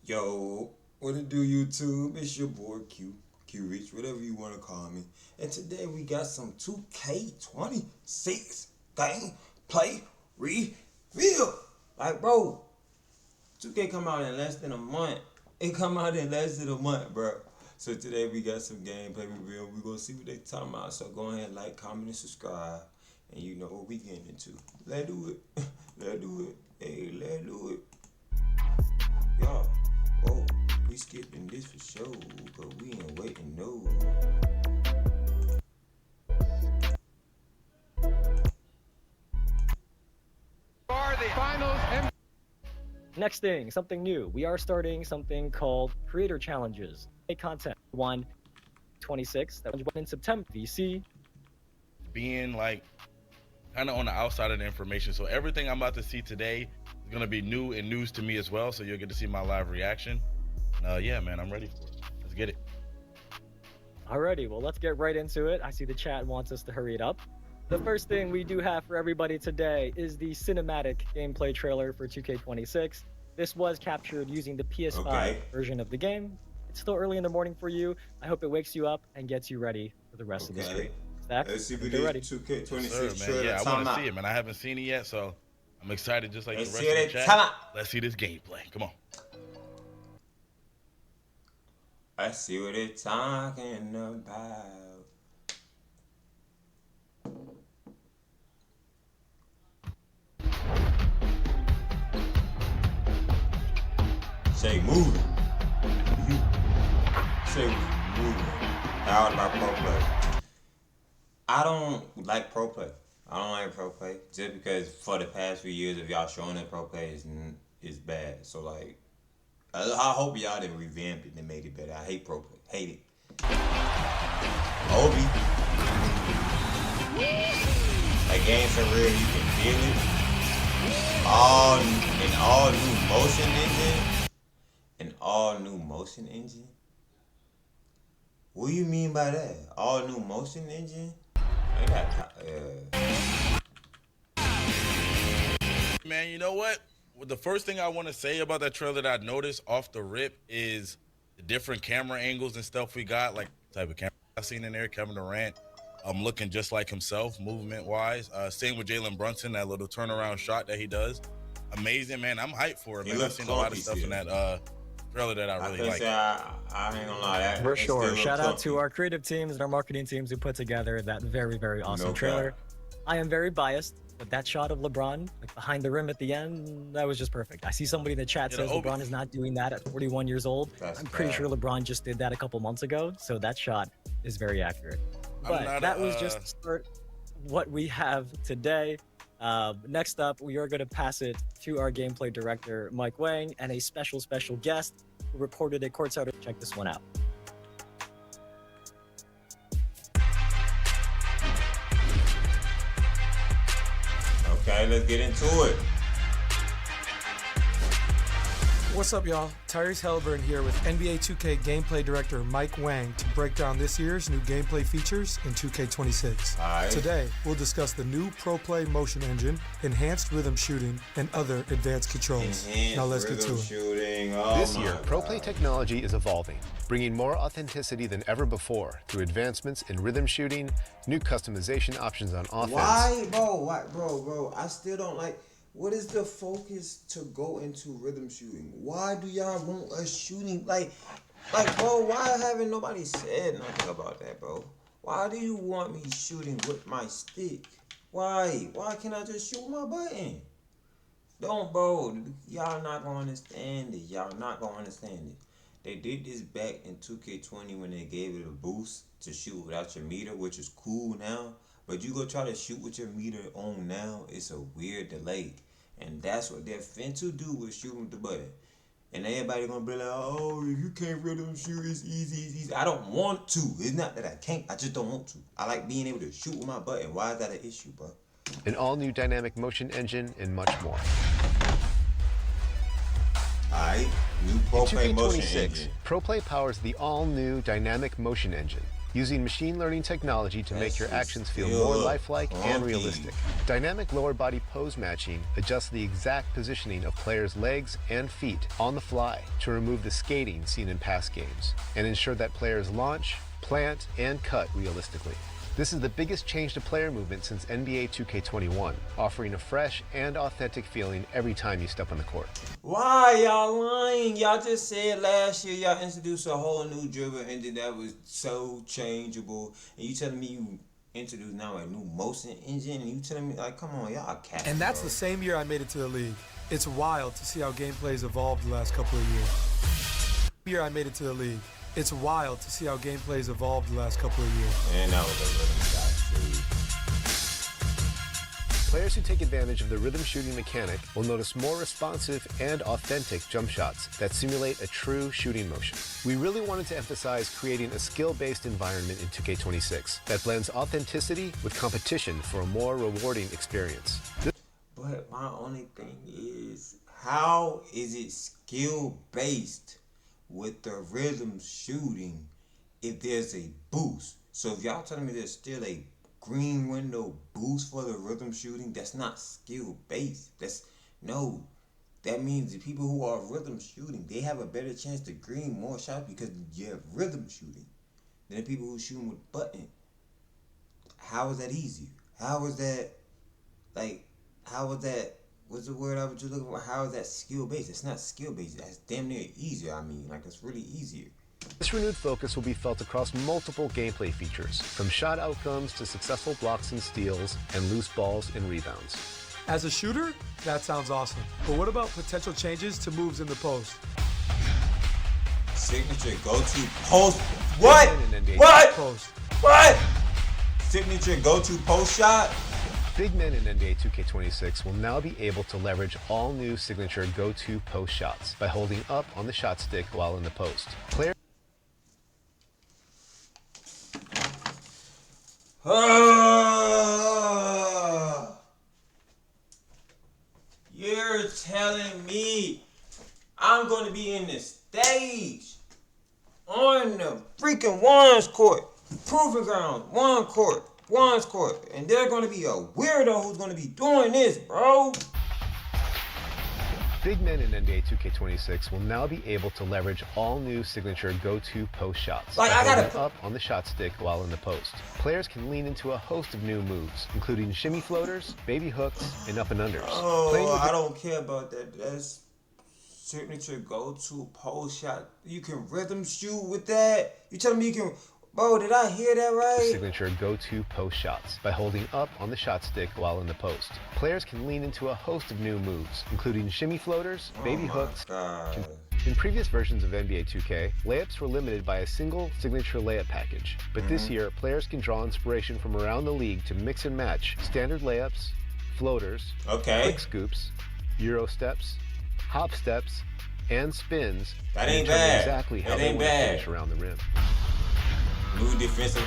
Yo, what it do, YouTube? It's your boy Qrixxh, whatever you want to call me. And today we got some 2K26 gameplay reveal. Like, bro, 2K come out in less than a month. It come out in less than a month, bro. So today we got some gameplay reveal. We gonna see what they talking about. So go ahead, like, comment, and subscribe. And you know what we getting into. Let's do it. Let's do it. Hey, let's do it. Y'all, whoa, we skipping this for sure, but we ain't waiting, no. Next thing, something new. We are starting something called Creator Challenges. Make content. 1/26, that went in September. VC. Being like kind of on the outside of the information. So everything I'm about to see today is going to be new and news to me as well. So you'll get to see my live reaction. Yeah, man, I'm ready for it. Let's get it. Alrighty, well, let's get right into it. I see the chat wants us to hurry it up. The first thing we do have for everybody today is the cinematic gameplay trailer for 2K26. This was captured using the PS5 version of the game. It's still early in the morning for you. I hope it wakes you up and gets you ready for the rest of the stream. Zach, let's see if you're ready. 2K26 Sir, trailer. man. Yeah, I want to see it, man. I haven't seen it yet, so I'm excited just like Let's the rest see of the it. chat. Let's see this gameplay. Come on. I see what they're talking about. Say moving. Say moving. Powered by pro play. I don't like pro play. I don't like pro play just because for the past few years of y'all showing that pro play is bad. So like, I hope y'all didn't revamp it and made it better. I hate pro play. Hate it. Obi. That game so real you can feel it. All new motion engine. An all new motion engine? What do you mean by that? All new motion engine? I got Man, you know what? Well, the first thing I want to say about that trailer that I noticed off the rip is the different camera angles and stuff we got, like the type of camera I've seen in there. Kevin Durant, looking just like himself, movement-wise. Same with Jalen Brunson, that little turnaround shot that he does. Amazing, man. I'm hyped for it, man. I've seen a lot of stuff in that trailer that I really like. I ain't gonna lie. For sure. Shout out to our creative teams and our marketing teams who put together that very, very awesome trailer. I am very biased, but that shot of LeBron, like behind the rim at the end, that was just perfect. I see somebody in the chat says LeBron is not doing that at 41 years old. I'm pretty sure LeBron just did that a couple months ago, so that shot is very accurate. But that was just to start what we have today. Next up, we are going to pass it to our gameplay director, Mike Wang, and a special guest who recorded a courtside. Check this one out. Okay, let's get into it. What's up, y'all? Tyrese Halliburton here with NBA 2K gameplay director Mike Wang to break down this year's new gameplay features in 2K26. Today, we'll discuss the new Pro Play motion engine, enhanced rhythm shooting, and other advanced controls. Now let's get to it. This year, Pro Play technology is evolving, bringing more authenticity than ever before through advancements in rhythm shooting, new customization options on offense. Why, bro? I still don't like. What is the focus to go into rhythm shooting? Why do y'all want us shooting? Like, bro, why haven't nobody said nothing about that, bro? Why do you want me shooting with my stick? Why? Why can't I just shoot my button? Don't, bro. Y'all not gonna understand it. Y'all not gonna understand it. They did this back in 2K20 when they gave it a boost to shoot without your meter, which is cool now. But you go try to shoot with your meter on now, it's a weird delay. And that's what they're finna do with shooting with the button. And everybody gonna be like, oh, if you can't rhythm shoot, it's easy. I don't want to. It's not that I can't, I just don't want to. I like being able to shoot with my button. Why is that an issue, bro? An all-new dynamic motion engine and much more. Alright, new Pro Play motion engine. Pro Play powers the all-new dynamic motion engine. using machine learning technology to make your actions feel more lifelike and realistic. Dynamic lower body pose matching adjusts the exact positioning of players' legs and feet on the fly to remove the skating seen in past games and ensure that players launch, plant, and cut realistically. This is the biggest change to player movement since NBA 2K21, offering a fresh and authentic feeling every time you step on the court. Why y'all lying? Y'all just said last year y'all introduced a whole new dribble engine that was so changeable, and you telling me you introduced now a new motion engine, and you telling me, like, come on, y'all cat. And that's the same year I made it to the league. It's wild to see how gameplay's evolved the last couple of years. It's wild to see how gameplay's evolved the last couple of years. And that was a rhythm shot, too. Players who take advantage of the rhythm shooting mechanic will notice more responsive and authentic jump shots that simulate a true shooting motion. We really wanted to emphasize creating a skill-based environment in 2K26 that blends authenticity with competition for a more rewarding experience. But my only thing is, how is it skill-based with the rhythm shooting if there's a boost? So if y'all telling me there's still a green window boost for the rhythm shooting, that's not skill based. That means the people who are rhythm shooting, they have a better chance to green more shots because you have rhythm shooting than the people who shooting with button. How is that easier? How is that what's the word I was just looking for? How is that skill based? It's not skill based. That's damn near easier. I mean, like, it's really easier. This renewed focus will be felt across multiple gameplay features, from shot outcomes to successful blocks and steals and loose balls and rebounds. As a shooter, that sounds awesome. But what about potential changes to moves in the post? Signature go-to post. What? Post. What? Signature go-to post shot? Big men in NBA 2K26 will now be able to leverage all new signature go-to post shots by holding up on the shot stick while in the post. You're telling me I'm going to be in the stage on the freaking ones court, proving ground, ones court, and they're going to be a weirdo who's going to be doing this, bro. Big men in NBA 2K26 will now be able to leverage all new signature go-to post shots by holding up on the shot stick while in the post. Players can lean into a host of new moves, including shimmy floaters, baby hooks, and up and unders. Oh, I don't care about that. That's signature go-to post shot. You can rhythm shoot with that? You telling me you can... Bro, did I hear that right? Signature go-to post shots by holding up on the shot stick while in the post. Players can lean into a host of new moves, including shimmy floaters, baby hooks. God. In previous versions of NBA 2K, layups were limited by a single signature layup package. But this year, players can draw inspiration from around the league to mix and match standard layups, floaters, quick scoops, Euro steps, hop steps, and spins. That ain't bad. Exactly how they want to finish around the rim. New defensive.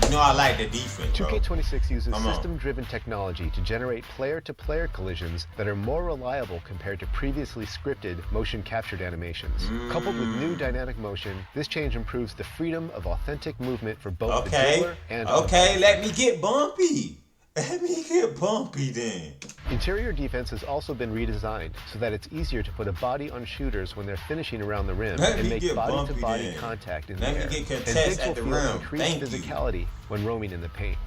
You know I like the defense, bro. 2K26 uses system-driven technology to generate player-to-player collisions that are more reliable compared to previously scripted motion-captured animations. Coupled with new dynamic motion, this change improves the freedom of authentic movement for both the dribbler and let me get bumpy. Let me get bumpy then. Interior defense has also been redesigned so that it's easier to put a body on shooters when they're finishing around the rim and make body-to-body contact in the air. Let me get contest at the rim. Increased physicality when roaming in the paint.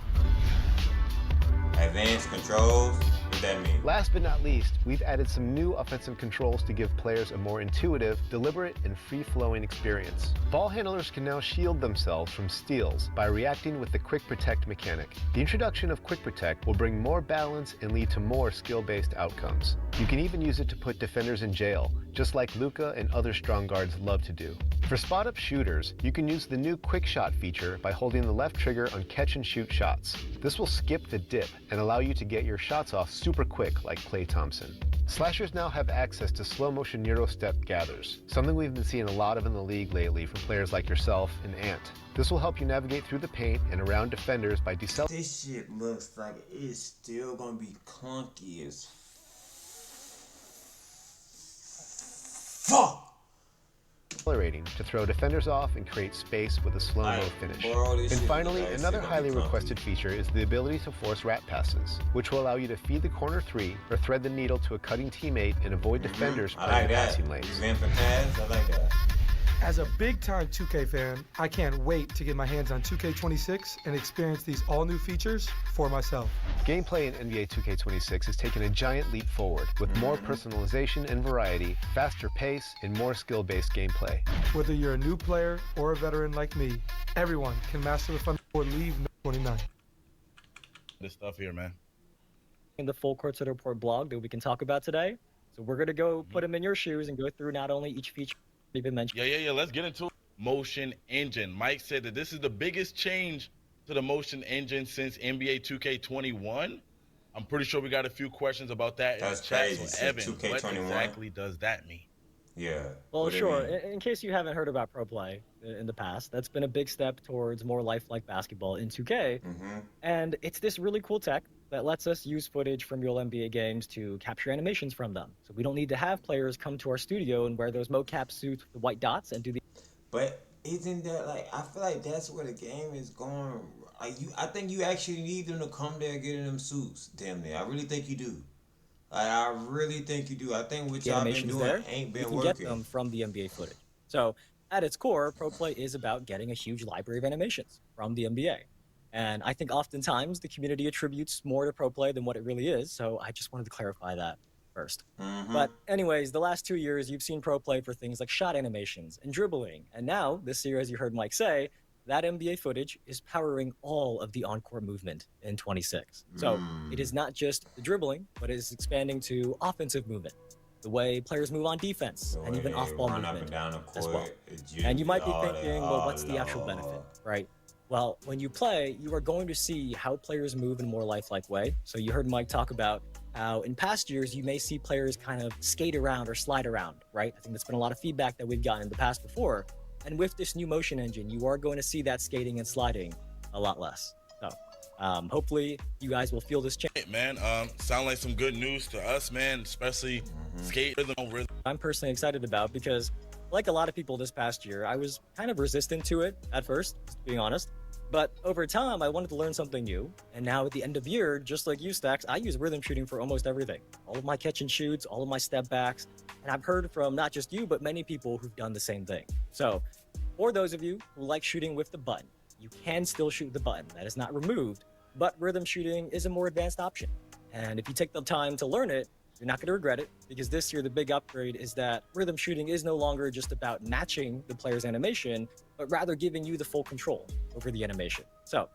Advanced controls. What that mean? Last but not least, we've added some new offensive controls to give players a more intuitive, deliberate, and free-flowing experience. Ball handlers can now shield themselves from steals by reacting with the Quick Protect mechanic. The introduction of Quick Protect will bring more balance and lead to more skill-based outcomes. You can even use it to put defenders in jail, just like Luka and other strong guards love to do. For spot-up shooters, you can use the new Quick Shot feature by holding the left trigger on catch-and-shoot shots. This will skip the dip and allow you to get your shots off super quick like Klay Thompson. Slashers now have access to slow-motion Euro step gathers, something we've been seeing a lot of in the league lately from players like yourself and Ant. This will help you navigate through the paint and around defenders by decelerating. This shit looks like it's still gonna be clunky as fuck. accelerating to throw defenders off and create space with a slow-mo finish. Bro, And finally, another highly requested feature is the ability to force wrap passes, which will allow you to feed the corner three or thread the needle to a cutting teammate and avoid defenders playing the passing lanes. Revamping pass, I like that. As a big-time 2K fan, I can't wait to get my hands on 2K26 and experience these all-new features for myself. Gameplay in NBA 2K26 has taken a giant leap forward with more personalization and variety, faster pace, and more skill-based gameplay. Whether you're a new player or a veteran like me, everyone can master the fun or leave no 29. This stuff here, man. In the full Court to the Report blog that we can talk about today. So we're going to go put them in your shoes and go through not only each feature we've been mentioning. Yeah. Let's get into it. Motion engine. Mike said that this is the biggest change to the motion engine since NBA 2K21. I'm pretty sure we got a few questions about that in the chat. Crazy. So Evan, 2K21. what exactly does that mean? Yeah. Well, sure. In case you haven't heard about Pro Play in the past, that's been a big step towards more lifelike basketball in 2K. And it's this really cool tech that lets us use footage from real NBA games to capture animations from them. So we don't need to have players come to our studio and wear those mocap suits with the white dots and do the... But isn't that like, I feel like that's where the game is going. I think you actually need them to come there and get in them suits, damn near. I really think you do. I really think you do. I think what y'all been doing ain't been working. You can get them from the NBA footage. So at its core, Pro Play is about getting a huge library of animations from the NBA. And I think oftentimes the community attributes more to Pro Play than what it really is. So I just wanted to clarify that first. But anyways, the last 2 years, you've seen Pro Play for things like shot animations and dribbling. And now, this year, as you heard Mike say, that NBA footage is powering all of the on-court movement in 26. So it is not just the dribbling, but it is expanding to offensive movement, the way players move on defense, and even off-ball movement as well. And you might be thinking, well, what's the actual benefit, right? Well, when you play, you are going to see how players move in a more lifelike way. So you heard Mike talk about how in past years, you may see players kind of skate around or slide around, right? I think that's been a lot of feedback that we've gotten in the past before. And with this new motion engine, you are going to see that skating and sliding a lot less. So hopefully you guys will feel this change. Hey, man, sound like some good news to us, man, especially skate rhythm. I'm personally excited about because like a lot of people this past year, I was kind of resistant to it at first, being honest. But over time, I wanted to learn something new. And now at the end of year, just like you, Stacks, I use rhythm shooting for almost everything. All of my catch and shoots, all of my step backs. And I've heard from not just you, but many people who've done the same thing. So for those of you who like shooting with the button, you can still shoot the button. That is not removed, but rhythm shooting is a more advanced option. And if you take the time to learn it, you're not going to regret it, because this year the big upgrade is that rhythm shooting is no longer just about matching the player's animation, but rather giving you the full control over the animation. So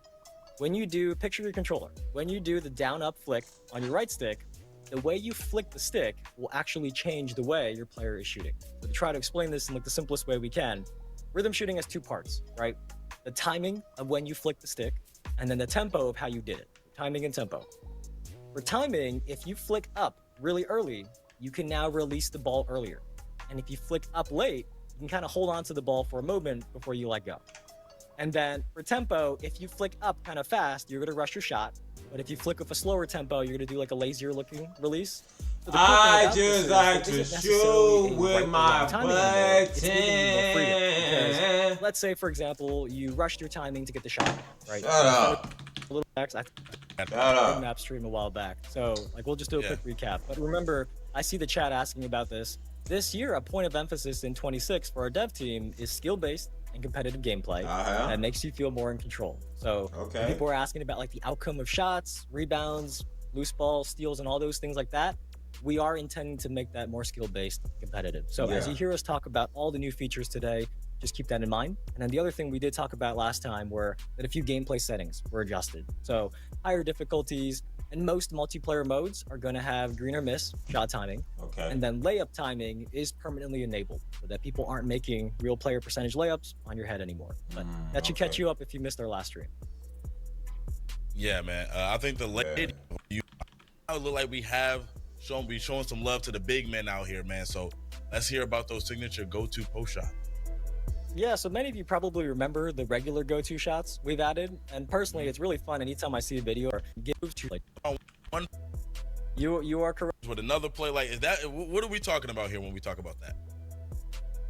when you do, picture your controller, when you do the down-up flick on your right stick, the way you flick the stick will actually change the way your player is shooting. So to try to explain this in like the simplest way we can, rhythm shooting has two parts, right? The timing of when you flick the stick, and then the tempo of how you did it, timing and tempo. For timing, if you flick up really early, you can now release the ball earlier. And if you flick up late, you can kind of hold on to the ball for a moment before you let go. And then for tempo, if you flick up kind of fast, you're going to rush your shot. But if you flick with a slower tempo, you're going to do like a lazier looking release. So I just like to shoot with my button. Let's say, for example, you rushed your timing to get the shot, right? Shut up. A little X, I map stream a while back. So like we'll just do a quick recap. But remember, I see the chat asking about this. This year, a point of emphasis in 26 for our dev team is skill-based and competitive gameplay that makes you feel more in control. So when people are asking about like the outcome of shots, rebounds, loose ball, steals, and all those things like that, we are intending to make that more skill-based competitive. So as you hear us talk about all the new features today, just keep that in mind. And then the other thing we did talk about last time were that a few gameplay settings were adjusted. So higher difficulties and most multiplayer modes are going to have green or miss shot timing. And then layup timing is permanently enabled so that people aren't making real player percentage layups on your head anymore. But that should catch you up if you missed our last stream. Yeah, man. I think the late you look like we have showing some love to the big men out here, man. So let's hear about those signature go-to post shots. Yeah, so many of you probably remember the regular go-to shots we've added, and personally, it's really fun. Anytime I see a video or give to like one, you are correct with another play. Like, is that what are we talking about here when we talk about that?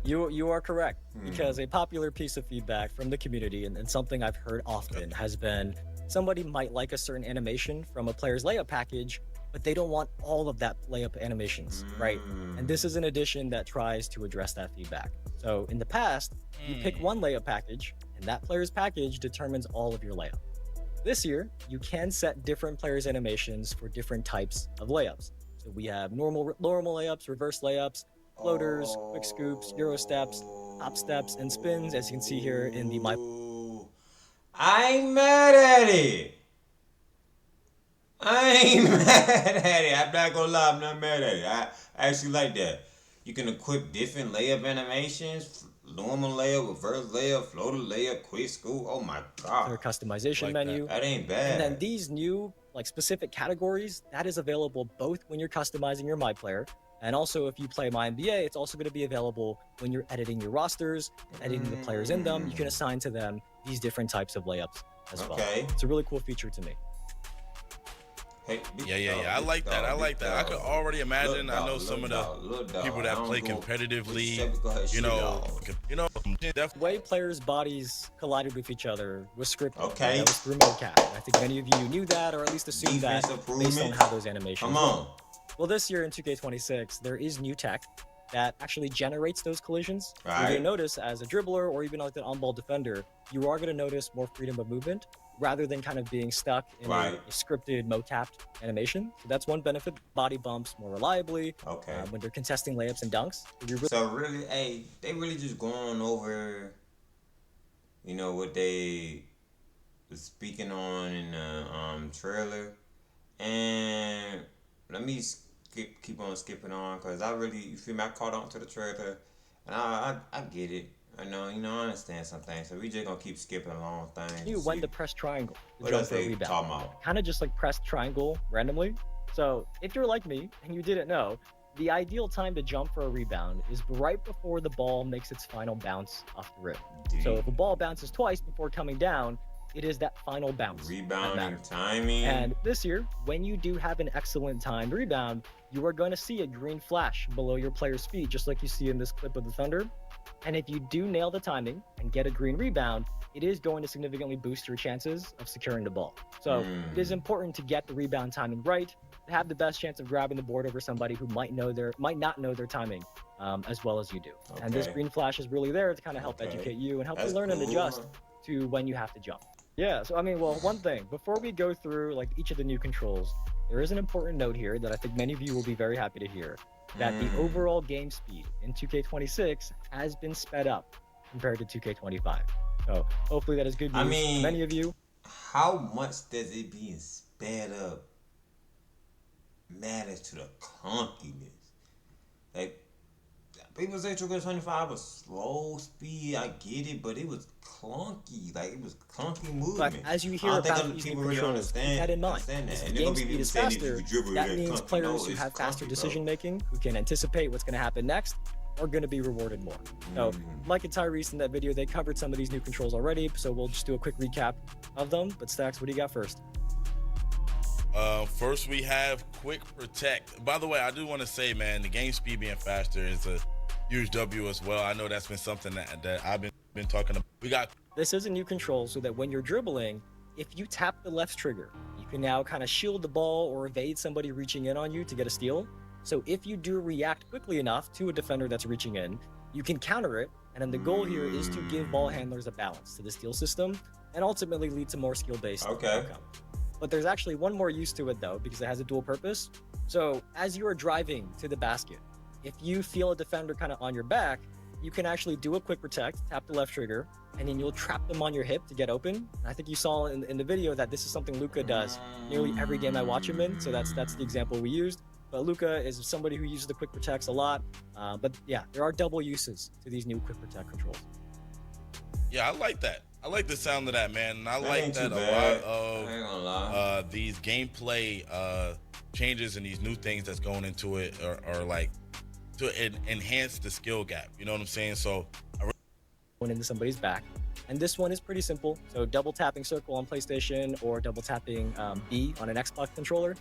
You are correct, because a popular piece of feedback from the community and something I've heard often has been somebody might like a certain animation from a player's layup package, but they don't want all of that layup animations, right? And this is an addition that tries to address that feedback. So in the past, you pick one layup package, and that player's package determines all of your layup. This year, you can set different players' animations for different types of layups. So we have normal layups, reverse layups, floaters, quick scoops, Euro steps, hop steps, and spins, as you can see here in the My. I ain't mad at it. I ain't mad at it. I'm not gonna lie, I'm not mad at it. I actually like that. You can equip different layup animations, normal layup, reverse layup, floater layup, quick scoop. Oh my god. Their customization menu. That ain't bad. And then these new specific categories, that is available both when you're customizing your My Player, and also if you play My NBA, it's also going to be available when you're editing your rosters, editing the players in them. You can assign to them these different types of layups as well. It's a really cool feature to me. Hey, yeah. I like that. I could already imagine. I know some of the people that play competitively. The way players' bodies collided with each other was scripted. Okay. That was through mocap. I think many of you knew that, or at least assumed that based on how those animations work. Well, this year in 2K26, there is new tech that actually generates those collisions. Right. You're going to notice as a dribbler or even like an on-ball defender, you are going to notice more freedom of movement rather than kind of being stuck in a scripted mocapped animation. So that's one benefit. Body bumps more reliably when they're contesting layups and dunks. So really, hey, they really just going over, what they was speaking on in the trailer. And let me keep on skipping on, because I really, you feel me, I caught on to the trailer, and I get it. I know, I understand some things, so we just gonna keep skipping along things. You went to press triangle to jump for a rebound. Kind of just like press triangle randomly. So if you're like me and you didn't know, the ideal time to jump for a rebound is right before the ball makes its final bounce off the rim. So if a ball bounces twice before coming down, it is that final bounce. Rebounding timing. And this year, when you do have an excellent timed rebound, you are going to see a green flash below your player's feet, just like you see in this clip of the Thunder. And if you do nail the timing and get a green rebound, it is going to significantly boost your chances of securing the ball. So it is important to get the rebound timing right, to have the best chance of grabbing the board over somebody who might not know their timing as well as you do. And this green flash is really there to kind of help educate you and help you learn and adjust to when you have to jump. Yeah, so one thing, before we go through each of the new controls, there is an important note here that I think many of you will be very happy to hear, that the overall game speed in 2K26 has been sped up compared to 2K25. So hopefully that is good news for many of you. How much does it being sped up matters to the clunkiness? People say 2K25 was slow speed, I get it, but it was clunky. It was clunky movement. But as you hear about these new controls, keep that in mind. As the game speed is faster, that means players who have faster decision making, who can anticipate what's going to happen next, are going to be rewarded more. So, Mike and Tyrese in that video, they covered some of these new controls already, so we'll just do a quick recap of them. But Stacks, what do you got first? First we have Quick Protect. By the way, I do want to say, man, the game speed being faster is a huge W as well. I know that's been something that I've been talking about. This is a new control so that when you're dribbling, if you tap the left trigger, you can now kind of shield the ball or evade somebody reaching in on you to get a steal. So if you do react quickly enough to a defender that's reaching in, you can counter it. And then the goal here is to give ball handlers a balance to the steal system and ultimately lead to more skill-based outcome. But there's actually one more use to it though, because it has a dual purpose. So as you are driving to the basket, if you feel a defender kind of on your back, you can actually do a quick protect, tap the left trigger, and then you'll trap them on your hip to get open. And I think you saw in the video that this is something Luka does nearly every game I watch him in. So that's the example we used. But Luka is somebody who uses the quick protects a lot. But yeah, there are double uses to these new quick protect controls. Yeah, I like that. I like the sound of that, man. And I like that a lot of these gameplay changes and these new things that's going into it are like to enhance the skill gap. You know what I'm saying? So going into somebody's back. And this one is pretty simple. So double tapping circle on PlayStation or double tapping B on an Xbox controller,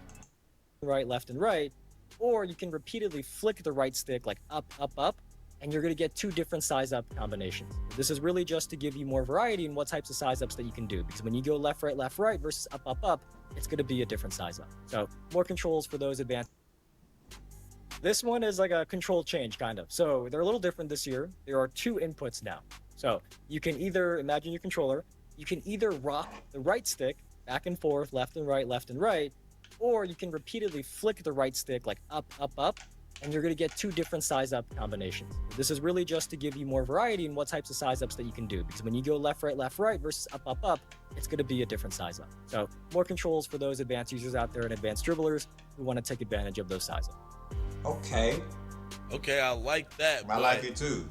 right, left, and right. Or you can repeatedly flick the right stick up, up, up, and you're going to get 2 different size up combinations. This is really just to give you more variety in what types of size ups that you can do, because when you go left, right versus up, up, up, it's going to be a different size up. So more controls for those advanced. This one is like a control change, kind of. So they're a little different this year. There are 2 inputs now. So you can either, imagine your controller, you can either rock the right stick back and forth, left and right, or you can repeatedly flick the right stick like up, up, up, and you're going to get 2 different size up combinations. This is really just to give you more variety in what types of size ups that you can do, because when you go left, right versus up, up, up, it's going to be a different size up. So more controls for those advanced users out there and advanced dribblers who want to take advantage of those size ups. Okay, I like that. I like it too.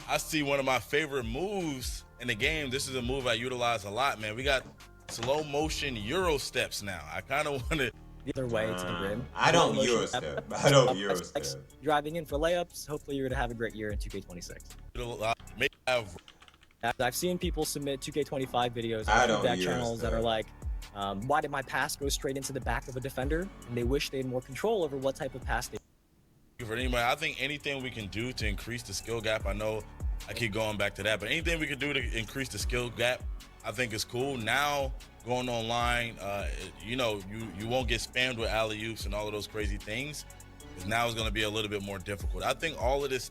I see one of my favorite moves in the game. This is a move I utilize a lot, man. We got slow motion Euro steps now. I kind of want to The other way to the rim. I don't Euro step. I don't Euro step. Driving in for layups. Hopefully you're going to have a great year in 2K26. maybe have. I've seen people submit 2K25 videos I on don't feedback Euro channels step. that are like, why did my pass go straight into the back of a defender? And they wish they had more control over what type of pass they. For anybody, I think anything we can do to increase the skill gap. I know I keep going back to that, but anything we can do to increase the skill gap, I think is cool. Now going online, you won't get spammed with alley-oops and all of those crazy things. Because now it's going to be a little bit more difficult. I think all of this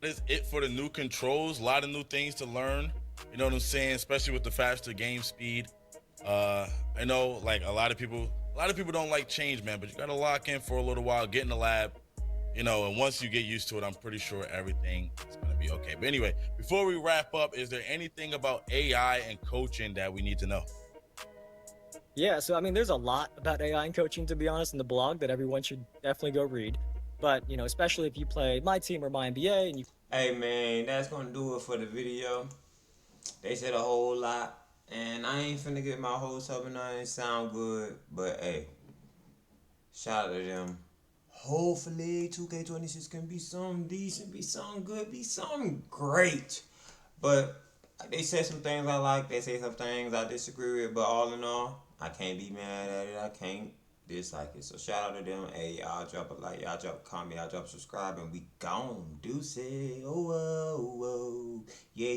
is it for the new controls. A lot of new things to learn. You know what I'm saying? Especially with the faster game speed. I know, like a lot of people don't like change, man. But you got to lock in for a little while, get in the lab. And once you get used to it, I'm pretty sure everything is going to be okay. But anyway, before we wrap up, is there anything about AI and coaching that we need to know? Yeah, so I mean, there's a lot about AI and coaching, to be honest, in the blog that everyone should definitely go read. But, especially if you play my team or my NBA and you. Hey man, that's gonna do it for the video. They said a whole lot, and I ain't finna get my hopes up and I ain't sound good, but hey, shout out to them. Hopefully 2K26 can be something decent, be something good, be something great. But they said some things I like, they say some things I disagree with, but all in all, I can't be mad at it, I can't dislike it. So shout out to them. Hey, y'all drop a like, y'all drop a comment, y'all drop a subscribe, and we gone. Deuces. Oh, yeah.